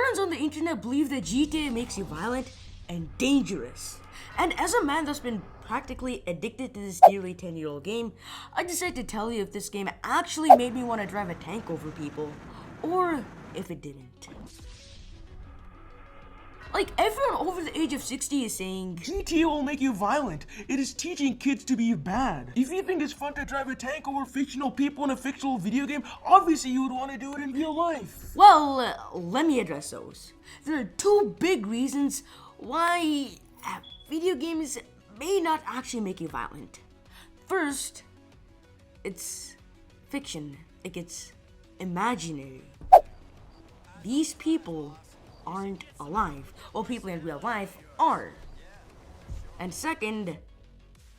Morons on the internet believe that GTA makes you violent and dangerous. And as a man that's been practically addicted to this nearly 10-year-old game, I decided to tell you if this game actually made me want to drive a tank over people, or if it didn't. Like, everyone over the age of 60 is saying, GTA will make you violent. It is teaching kids to be bad. If you think it's fun to drive a tank over fictional people in a fictional video game, obviously you would want to do it in real life. well, let me address those. There are two big reasons why video games may not actually make you violent. First, it's fiction. Like, it's imaginary. These people aren't alive, while people in real life are. And second,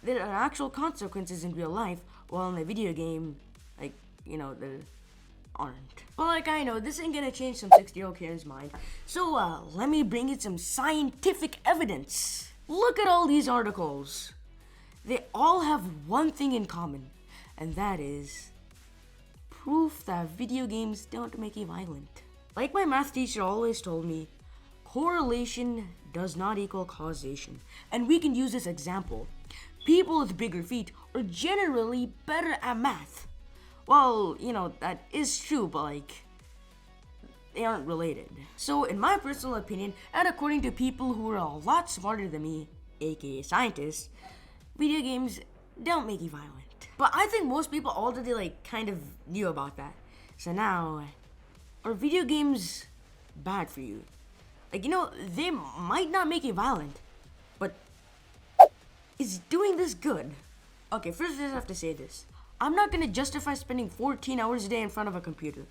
there are actual consequences in real life, while in a video game, there aren't. But I know this ain't gonna change some 60-year-old Karen's mind, so let me bring in some scientific evidence. Look at all these articles. They all have one thing in common, and that is proof that video games don't make you violent. Like my math teacher always told me, correlation does not equal causation. And we can use this example. People with bigger feet are generally better at math. Well, that is true, but they aren't related. So in my personal opinion, and according to people who are a lot smarter than me, aka scientists, video games don't make you violent. But I think most people already kind of knew about that. So now, are video games bad for you? They might not make you violent, but is doing this good? Okay, first I have to say this. I'm not gonna justify spending 14 hours a day in front of a computer.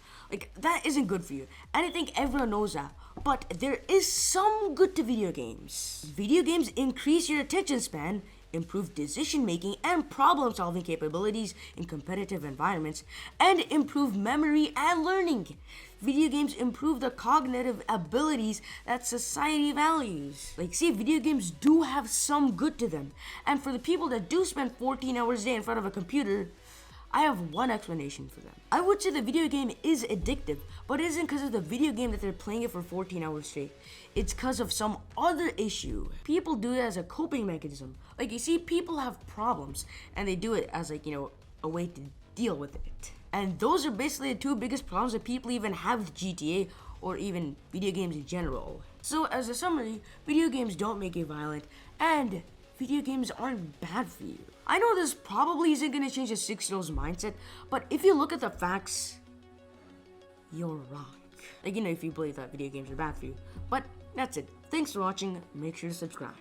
That isn't good for you. And I think everyone knows that. But there is some good to video games. Video games increase your attention span, improve decision making and problem solving capabilities in competitive environments, and improve memory and learning. Video games improve the cognitive abilities that society values. Video games do have some good to them. And for the people that do spend 14 hours a day in front of a computer, I have one explanation for them. I would say the video game is addictive, but it isn't because of the video game that they're playing it for 14 hours straight. It's because of some other issue. People do it as a coping mechanism. People have problems, and they do it as a way to deal with it. And those are basically the two biggest problems that people even have with GTA, or even video games in general. So as a summary, video games don't make you violent, and video games aren't bad for you. I know this probably isn't gonna change a 6-year-old's mindset, but if you look at the facts, you're wrong. If you believe that video games are bad for you. But that's it. Thanks for watching. Make sure to subscribe.